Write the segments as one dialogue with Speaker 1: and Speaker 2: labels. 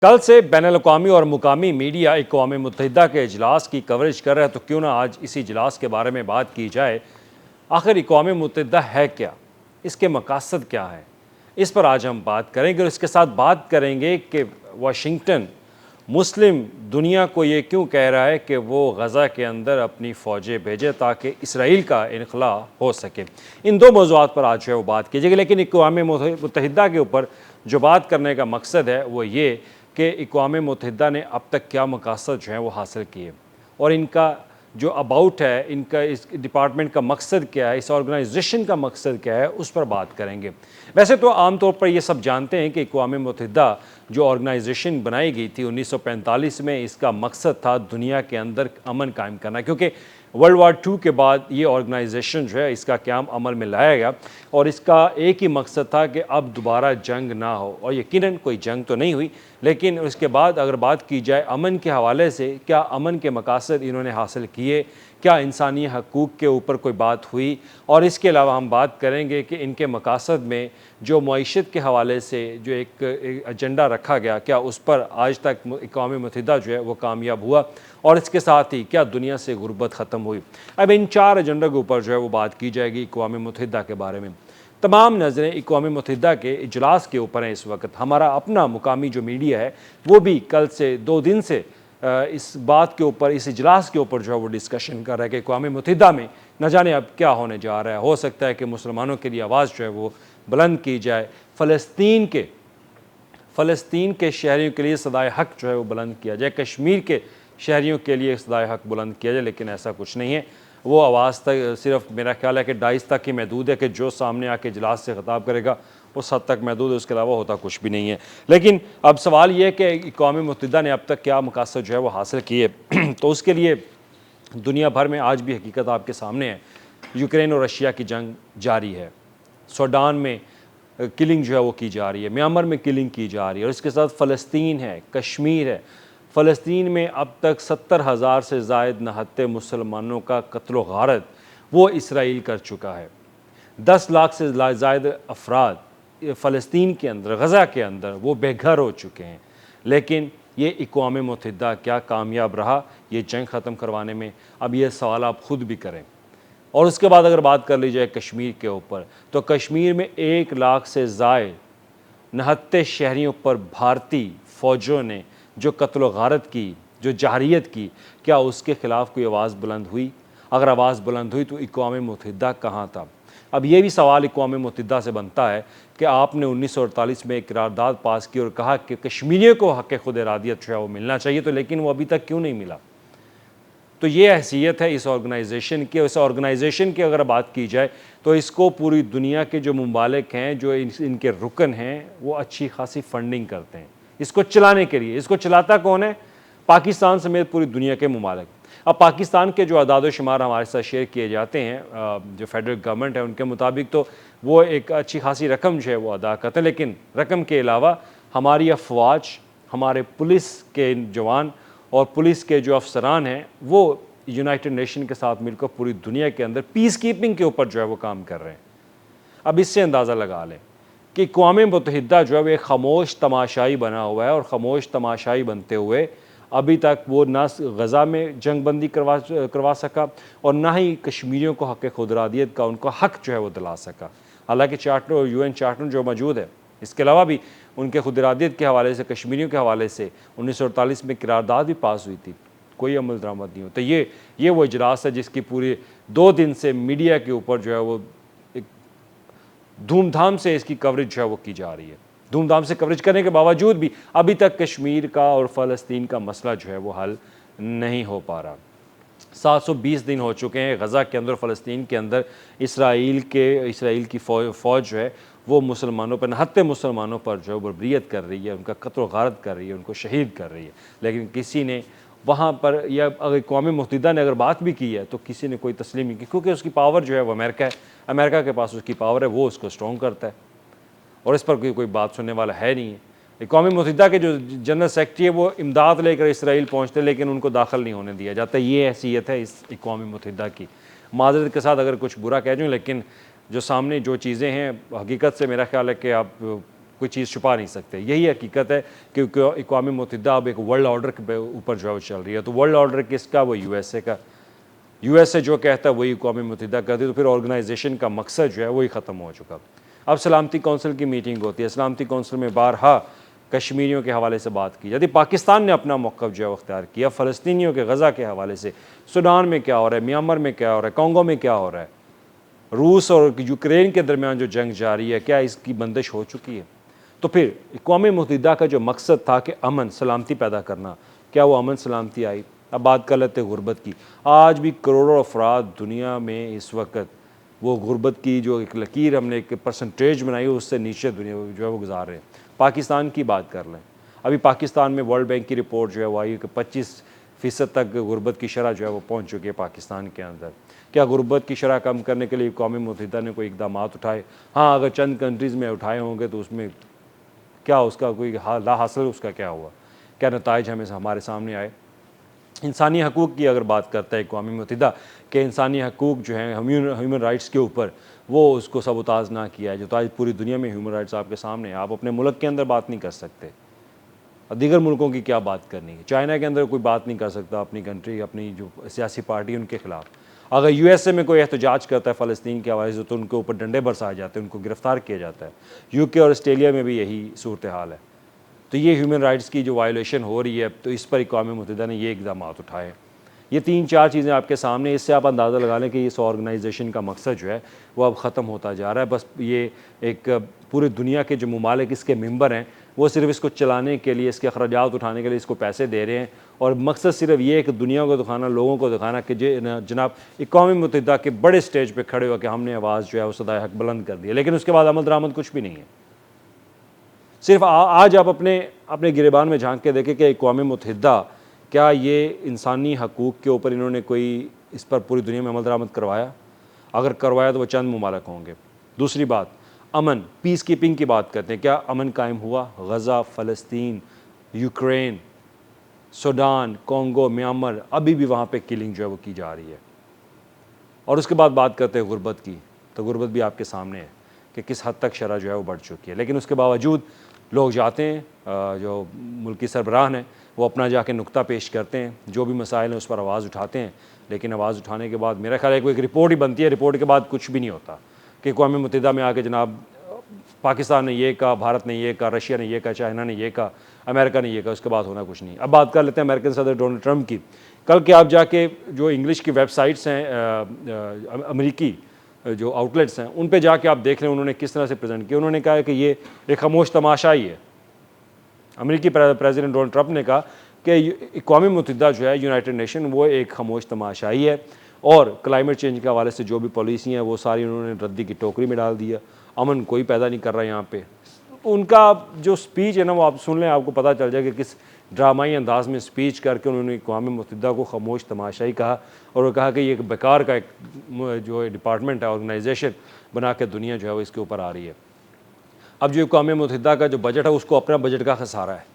Speaker 1: कल से बैनुल-अक़वामी और मुकामी मीडिया अक़वाम मुत्तहिदा के इजलास की कवरेज कर रहे हैं, तो क्यों ना आज इसी इजलास के बारे में बात की जाए। आखिर अक़वाम मुत्तहिदा है क्या, इसके मकासद क्या है, इस पर आज हम बात करेंगे। और इसके साथ बात करेंगे कि वाशिंगटन मुस्लिम दुनिया को ये क्यों कह रहा है कि वो गज़ा के अंदर अपनी फ़ौजें भेजे ताकि इसराइल का इनखला हो सके। इन दो मौज़ूआत पर आज जो है वो बात कीजिएगी। लेकिन अक़वाम मुत्तहिदा के ऊपर जो बात करने का मकसद है वो ये कि अक़वाम मुत्तहिदा ने अब तक क्या मकासद जो हैं वो हासिल किए और इनका जो अबाउट है, इनका इस डिपार्टमेंट का मकसद क्या है, इस ऑर्गेनाइजेशन का मकसद क्या है, उस पर बात करेंगे। वैसे तो आम तौर पर ये सब जानते हैं कि अक़वाम मुत्तहिदा जो ऑर्गेनाइजेशन बनाई गई थी 1945 में, इसका मकसद था दुनिया के अंदर अमन कायम करना, क्योंकि वर्ल्ड वार II के बाद ये ऑर्गेनाइजेशन जो है इसका क़याम अमल में लाया गया और इसका एक ही मकसद था कि अब दोबारा जंग ना हो। और यकीनन कोई जंग तो नहीं हुई, लेकिन उसके बाद अगर बात की जाए अमन के हवाले से, क्या अमन के मकासद इन्होंने हासिल किए, क्या इंसानी हकूक़ के ऊपर कोई बात हुई। और इसके अलावा हम बात करेंगे कि इनके मकासद में जो मईशत के हवाले से जो एक एजेंडा रखा गया, क्या उस पर आज तक अक़वाम मुत्तहिदा जो है वो कामयाब हुआ और इसके साथ ही क्या दुनिया से गुर्बत ख़त्म हुई। अब इन चार एजेंडों के ऊपर जो है वो बात की जाएगी अक़वाम मुत्तहिदा के बारे में। तमाम नज़रें अक़वाम मुत्तहिदा के इजलास के ऊपर हैं इस वक्त। हमारा अपना मुकामी जो मीडिया है वो भी कल से 2 दिन से इस बात के ऊपर, इस इजलास के ऊपर जो है वो डिस्कशन कर रहा है कि अक़वाम मुत्तहिदा में न जाने अब क्या होने जा रहा है। हो सकता है कि मुसलमानों के लिए आवाज़ जो है वो बुलंद की जाए, फ़लस्तीन के शहरियों के लिए सदाए हक जो है वो बुलंद किया जाए, कश्मीर के शहरियों के लिए सदाए हक बुलंद किया जाए। लेकिन ऐसा कुछ नहीं है। वो आवाज़ तक सिर्फ मेरा ख्याल है कि डाइस तक ही महदूद है कि जो सामने आके इजलास से ख़िताब करेगा उस हद तक महदूद है, उसके अलावा होता कुछ भी नहीं है। लेकिन अब सवाल ये है कि अक़वाम मुत्तहिदा ने अब तक क्या मकासद जो है वो हासिल किए। तो उसके लिए दुनिया भर में आज भी हकीकत आपके सामने है। यूक्रेन और रशिया की जंग जारी है, सूडान में किलिंग जो है वो की जा रही है, म्यांमार में किलिंग की जा रही है, और इसके साथ फ़लस्तीन है, कश्मीर है। फ़लस्तीन में अब तक 70,000 से ज़ायद नहत्ते मुसलमानों का कत्ल गारत वो इसराइल कर चुका है। 10 लाख से ज़ायद अफराद फ़लस्तीन के अंदर, गज़ा के अंदर वो बेघर हो चुके हैं। लेकिन ये अक़वाम मुत्तहिदा क्या कामयाब रहा ये जंग ख़त्म करवाने में? अब ये सवाल आप ख़ुद भी करें। और उसके बाद अगर बात कर ली जाए कश्मीर के ऊपर, तो कश्मीर में 1 लाख से ज़ायद नहत्ते शहरियों पर भारतीय फ़ौजों ने जो कत्ल गारत की, जो जहरीत की, क्या उसके ख़िलाफ़ कोई आवाज़ बुलंद हुई? अगर आवाज़ बुलंद हुई तो अक़वाम मुत्तहिदा कहाँ था? अब ये भी सवाल अक़वाम मुत्तहिदा से बनता है कि आपने 1948 में एक करारदाद पास की और कहा कि कश्मीरियों को हक़ खुद इरादियत जो है वो मिलना चाहिए, तो लेकिन वो अभी तक क्यों नहीं मिला? तो ये हैसियत है इस ऑर्गेनाइजेशन की। इस ऑर्गेनाइजेशन की अगर बात की जाए तो इसको पूरी दुनिया के जो मुमालिक हैं, जो इनके रुकन हैं, वो अच्छी खासी फंडिंग करते हैं इसको चलाने के लिए। इसको चलाता कौन है? पाकिस्तान समेत पूरी दुनिया के मुमालिक। अब पाकिस्तान के जो अदाद शुमार हमारे साथ शेयर किए जाते हैं, जो फेडरल गवर्नमेंट है उनके मुताबिक, तो वो एक अच्छी खासी रकम जो है वो अदा करते हैं। लेकिन रकम के अलावा हमारी अफवाज, हमारे पुलिस के जवान और पुलिस के जो अफसरान हैं, वो यूनाइटेड नेशन के साथ मिलकर पूरी दुनिया के अंदर पीस कीपिंग के ऊपर जो है वो काम कर रहे हैं। अब इससे अंदाज़ा लगा लें कि अक़वाम मुत्तहिदा जो है वो एक खामोश तमाशाई बना हुआ है, और ख़ामोश तमाशाई बनते हुए अभी तक वो ना गज़ा में जंग बंदी करवा सका और ना ही कश्मीरियों को हक़ खुद इरादियत का उनको हक़ जो है वो दिला सका। हालाँकि चार्टर, UN चार्टर जो मौजूद है, इसके अलावा भी उनके खुद इरादियत के हवाले से, कश्मीरियों के हवाले से 1948 में करारदाद भी पास हुई थी, कोई अमल दरामद नहीं होता। ये वो इजलास है जिसकी पूरी 2 दिन से मीडिया के ऊपर जो है वो एक धूमधाम से इसकी कवरेज जो है वो की जा रही है। धूमधाम से कवरेज करने के बावजूद भी अभी तक कश्मीर का और फ़लस्तीन का मसला जो है वो हल नहीं हो पा रहा। 720 दिन हो चुके हैं गज़ा के अंदर, फ़लस्तीन के अंदर इसराइल की फ़ौज जो है वो मुसलमानों पर, नहत्ते मुसलमानों पर जो है बर्बरियत कर रही है, उनका कत्ल गारत कर रही है, उनको शहीद कर रही है। लेकिन किसी ने वहाँ पर, या अगर अक़वाम मुत्तहिदा ने अगर बात भी की है तो किसी ने कोई तस्लीम नहीं की, क्योंकि उसकी पावर जो है वो अमेरिका है। अमेरिका के पास उसकी पावर है, वो उसको स्ट्रॉन्ग करता है और इस पर कोई बात सुनने वाला है नहीं है। अक़वाम मुत्तहिदा के जो जनरल सेक्रेटरी है वो इमदाद लेकर इसराइल पहुँचते, लेकिन उनको दाखिल नहीं होने दिया जाता। ये हैसियत है इस अक़वाम मुत्तहिदा की। माज़रत के साथ अगर कुछ बुरा कह दूँ, लेकिन जो सामने जो चीज़ें हैं, हकीकत से मेरा ख्याल है कि आप कोई चीज़ छुपा नहीं सकते। यही हकीकत है कि अक़वाम मुत्तहिदा अब एक वर्ल्ड ऑर्डर के ऊपर जो है वो चल रही है। तो वर्ल्ड ऑर्डर किसका? वो यूएसए का। यूएसए जो कहता है वही अक़वाम मुत्तहिदा करती है, तो फिर ऑर्गेनाइजेशन का मकसद जो है वही ख़त्म हो चुका। अब सलामती कौंसिल की मीटिंग होती है, सलामती कौंसिल में बारहा कश्मीरियों के हवाले से बात की जाती है। पाकिस्तान ने अपना मौक़िफ़ जो है अख्तियार किया फ़लस्तीनियों के गज़ा के हवाले से। सूडान में क्या हो रहा है, म्यांमार में क्या हो रहा है, कॉन्गो में क्या हो रहा है, रूस और यूक्रेन के दरमियान जो जंग जारी है, क्या इसकी बंदिश हो चुकी है? तो फिर अक़वाम मुत्तहिदा का जो मकसद था कि अमन सलामती पैदा करना, क्या वो अमन सलामती आई? अब बात कर लेते हैं गुर्बत की। आज भी करोड़ों अफराद दुनिया में इस वक्त वो गुर्बत की जो एक लकीर हमने एक परसेंटेज बनाई है उससे नीचे दुनिया जो है वो गुजार रहे हैं। पाकिस्तान की बात कर लें, अभी पाकिस्तान में वर्ल्ड बैंक की रिपोर्ट जो है वो आई कि 25% तक गुर्बत की शरह जो है वो पहुँच चुकी है पाकिस्तान के अंदर। क्या गुर्बत की शरह कम करने के लिए अक़वाम मुत्तहिदा ने कोई इक़दाम उठाए? हाँ, अगर चंद कंट्रीज़ में उठाए होंगे तो उसमें क्या उसका कोई ला हासिल उसका क्या हुआ, क्या नताइज हमें हमारे सामने आए? इंसानी हकूक़ की अगर बात करता है अक़वाम मुत्तहिदा कि इंसानी हकूक़ जो हैं ह्यूमन राइट्स के ऊपर वो उसको सबूताज़ ना किया है, जो तो आज पूरी दुनिया में ह्यूमन राइट्स आपके सामने है। आप अपने मुल्क के अंदर बात नहीं कर सकते, दीगर मुल्कों की क्या बात करनी है? चाइना के अंदर कोई बात नहीं कर सकता अपनी कंट्री, अपनी जो सियासी पार्टी उनके ख़िलाफ़। अगर यूएसए में कोई एहतजाज करता है फ़लस्तीन के हवाले से तो उनके ऊपर डंडे बरसाए जाते हैं, उनको गिरफ़्तार किया जाता है। यूके और ऑस्ट्रेलिया में भी यही सूरत हाल है। तो ये ह्यूमन राइट्स की जो वायलेशन हो रही है, तो इस पर अक़वाम मुत्तहिदा ने ये इक़दाम उठाए। ये 3-4 चीज़ें आपके सामने, इससे आप अंदाज़ा लगा लें कि इस ऑर्गेनाइजेशन का मकसद जो है वो अब ख़त्म होता जा रहा है। बस ये एक पूरी दुनिया के जो ममालिक इसके मेंबर हैं वो सिर्फ इसको चलाने के लिए, इसके अखराजात उठाने के लिए इसको पैसे दे रहे हैं, और मकसद सिर्फ ये है कि दुनिया को दिखाना, लोगों को दिखाना कि जनाब अक़वाम मुत्तहिदा के बड़े स्टेज पर खड़े होकर हमने आवाज़ जो है वो सदाए हक बुलंद कर दी है, लेकिन उसके बाद अमल दरामद कुछ भी नहीं है। सिर्फ आज आप अपने गिरेबान में झांक के देखें कि अक़वाम मुत्तहिदा क्या ये इंसानी हकूक़ के ऊपर इन्होंने कोई इस पर पूरी दुनिया में अमल दरामद करवाया? अगर करवाया तो वो चंद ममालिक होंगे। दूसरी बात, अमन, पीस कीपिंग की बात करते हैं, क्या अमन कायम हुआ? गज़ा, फ़लस्तीन, यूक्रेन, सूडान, कॉन्गो, म्यांमार, अभी भी वहाँ पे किलिंग जो है वो की जा रही है। और उसके बाद बात करते हैं गुर्बत की, तो गुर्बत भी आपके सामने है कि किस हद तक शरह जो है वो बढ़ चुकी है। लेकिन उसके बावजूद लोग जाते हैं, जो मुल्की सरबराह हैं वो अपना जाके नुक्ता पेश करते हैं, जो भी मसाइल हैं उस पर आवाज़ उठाते हैं, लेकिन आवाज़ उठाने के बाद मेरा ख्याल है कोई एक रिपोर्ट ही बनती है, रिपोर्ट के बाद कुछ भी नहीं होता कि अक़वाम मुत्तहिदा में आके जनाब पाकिस्तान ने ये कहा, भारत ने ये कहा, रशिया ने ये कहा, चाइना ने ये कहा, अमेरिका ने ये कहा, उसके बाद होना कुछ नहीं। अब बात कर लेते हैं अमेरिकन सदर डोनाल्ड ट्रंप की। कल के आप जाके जो इंग्लिश की वेबसाइट्स हैं, अमरीकी जो आउटलेट्स हैं, उन पे जाके आप देख लें उन्होंने किस तरह से प्रेजेंट किया। उन्होंने कहा है कि ये एक खामोश तमाशा ही है। अमेरिकी प्रेसिडेंट डोनाल्ड ट्रंप ने कहा कि अक़वाम मुत्तहिदा जो है, यूनाइटेड नेशन, वो एक खामोश तमाशा ही है, और क्लाइमेट चेंज के हवाले से जो भी पॉलिसी हैं वो सारी उन्होंने रद्दी की टोकरी में डाल दिया। अमन कोई पैदा नहीं कर रहा यहाँ पे। उनका जो स्पीच है ना, वो आप सुन लें, आपको पता चल जाए कि किस ड्रामाई अंदाज में स्पीच करके उन्होंने अक़वाम मुत्तहिदा को खामोश तमाशा ही कहा, और वो कहा कि ये एक बेकार का एक जो डिपार्टमेंट है, ऑर्गेनाइजेशन बना के दुनिया जो है वो इसके ऊपर आ रही है। अब जो अक़वाम मुत्तहिदा का जो बजट है उसको अपना बजट का खसारा है।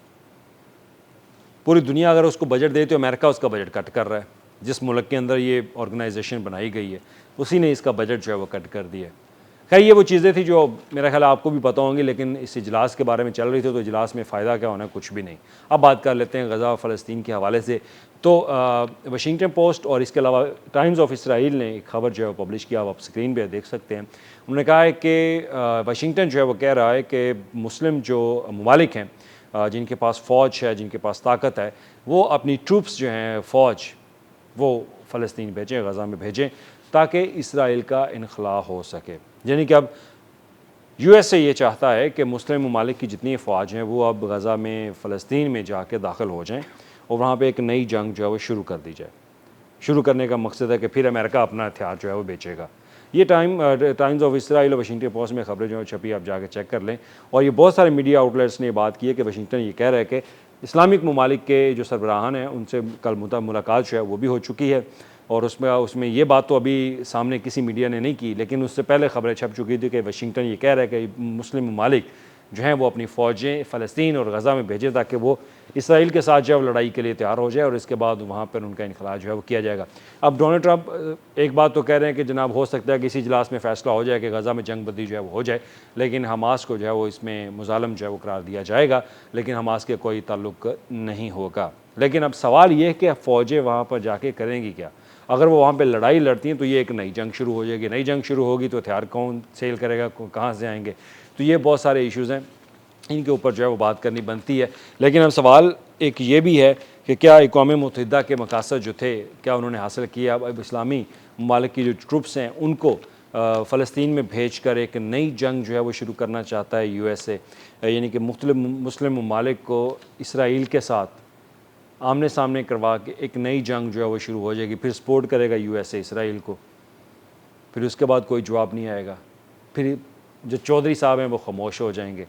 Speaker 1: पूरी दुनिया अगर उसको बजट दे तो अमेरिका उसका बजट कट कर रहा है। जिस मुल्क के अंदर ये ऑर्गेनाइजेशन बनाई गई है उसी ने इसका बजट जो है वो कट कर दिया। खैर, ये वो चीज़ें थी जो मेरा ख्याल आपको भी पता होंगी, लेकिन इस इजलास के बारे में चल रही थी, तो इजलास में फ़ायदा क्या होना, कुछ भी नहीं। अब बात कर लेते हैं गज़ा और फ़लस्तीन के हवाले से। तो वाशिंगटन पोस्ट और इसके अलावा टाइम्स ऑफ इसराइल ने एक खबर जो है पब्लिश किया, आप स्क्रीन पे देख सकते हैं। उन्होंने कहा है कि वाशिंगटन जो है वो कह रहा है कि मुस्लिम जो ममालिक हैं, जिनके पास फ़ौज है, जिनके पास ताकत है, वो अपनी ट्रूप्स जो हैं, फ़ौज, वो फ़लस्तीन भेजें, गज़ा में भेजें, ताकि इसराइल का इनखला हो सके। यानी कि अब यूएसए ये चाहता है कि मुस्लिम ममालिक की जितनी फ़ौज हैं वो अब गज़ा में, फ़लस्तीन में जाके दाखिल हो जाएं, और वहाँ पे एक नई जंग जो है वो शुरू कर दी जाए। शुरू करने का मकसद है कि फिर अमेरिका अपना हथियार जो है वो बेचेगा। ये टाइम्स ऑफ इसराइल और वाशिंगटन पोस्ट में खबरें जो है छपी, आप जाके चेक कर लें। और ये बहुत सारे मीडिया आउटलेट्स ने बात की है कि वाशिंगटन ये कह रहा है कि इस्लामिक ममालिक के जो सरबराहान हैं उनसे कल मुलाकात जो है वो भी हो चुकी है, और उसमें ये बात तो अभी सामने किसी मीडिया ने नहीं की, लेकिन उससे पहले खबरें छप चुकी थी कि वाशिंगटन ये कह रहा है कि मुस्लिम ममालिक जो हैं वो अपनी फ़ौजें फ़लस्तीन और गज़ा में भेजें ताकि वो इसराइल के साथ जो है लड़ाई के लिए तैयार हो जाए और इसके बाद वहाँ पर उनका इनखला जो है वो किया जाएगा। अब डोनाल्ड ट्रंप एक बात तो कह रहे हैं कि जनाब हो सकता है कि इसी इजलास में फ़ैसला हो जाए कि गज़ा में जंग बंदी जो है वो हो जाए, लेकिन हमास को जो है वो इसमें मुज़ालम जो है वो करार दिया जाएगा, लेकिन हमास के कोई ताल्लुक़ नहीं होगा। लेकिन अब सवाल ये है कि फ़ौजें वहाँ पर जाके करेंगी क्या? अगर वो वहाँ पे लड़ाई लड़ती हैं तो ये एक नई जंग शुरू हो जाएगी। नई जंग शुरू होगी तो हथियार कौन सेल करेगा, कहाँ से आएंगे? तो ये बहुत सारे इश्यूज़ हैं, इनके ऊपर जो है वो बात करनी बनती है। लेकिन अब सवाल एक ये भी है कि क्या अक़वाम मुत्तहिदा के मकासद जो थे क्या उन्होंने हासिल किया? अब इस्लामी ममालिक की जो ट्रुप्स हैं उनको फ़लस्तीन में भेज कर एक नई जंग जो है वो शुरू करना चाहता है USA, यानी कि मुख्तलिफ मुस्लिम ममालिक को इसराइल के साथ आमने सामने करवा के एक नई जंग जो है वो शुरू हो जाएगी। फिर सपोर्ट करेगा USA इसराइल को, फिर उसके बाद कोई जवाब नहीं आएगा, फिर जो चौधरी साहब हैं वो खामोश हो जाएंगे।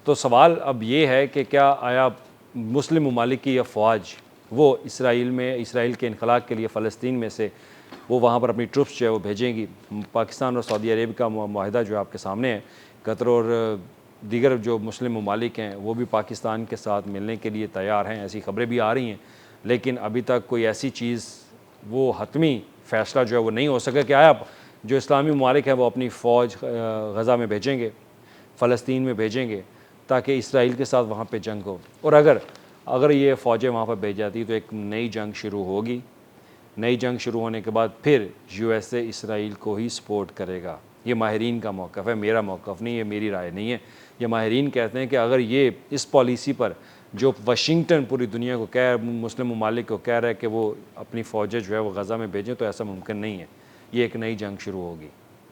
Speaker 1: तो सवाल अब ये है कि क्या आया मुस्लिम ममालिक की यह फ़ौज वो इसराइल के इनखला के लिए फ़लस्तीन में से वो वहाँ पर अपनी ट्रुप्स जो है वो भेजेंगी? पाकिस्तान और सऊदी अरब का मुआहिदा जो आपके सामने है, कतर और दीगर जो मुस्लिम ममालिक हैं वो भी पाकिस्तान के साथ मिलने के लिए तैयार हैं, ऐसी ख़बरें भी आ रही हैं। लेकिन अभी तक कोई ऐसी चीज़ वो हतमी फ़ैसला जो है वो नहीं हो सका कि आया जो इस्लामी ममालिक हैं वो अपनी फ़ौज गज़ा में भेजेंगे, फ़लस्तीन में भेजेंगे ताकि इसराइल के साथ वहाँ पे जंग हो। और अगर ये फ़ौजें वहाँ पर भेज जाती तो एक नई जंग शुरू होगी। नई जंग शुरू होने के बाद फिर USA इसराइल को ही सपोर्ट करेगा। ये माहिरीन का मौक़िफ़ है, मेरा मौक़िफ़ नहीं है, मेरी राय नहीं है। ये माहिरीन कहते हैं कि अगर ये इस पॉलिसी पर जो वाशिंगटन पूरी दुनिया को मुस्लिम ममालिक को कह रहा है कि वो अपनी फ़ौजें जो है वो गज़ा में भेजें, तो ऐसा मुमकिन नहीं है। ये एक नई जंग शुरू होगी।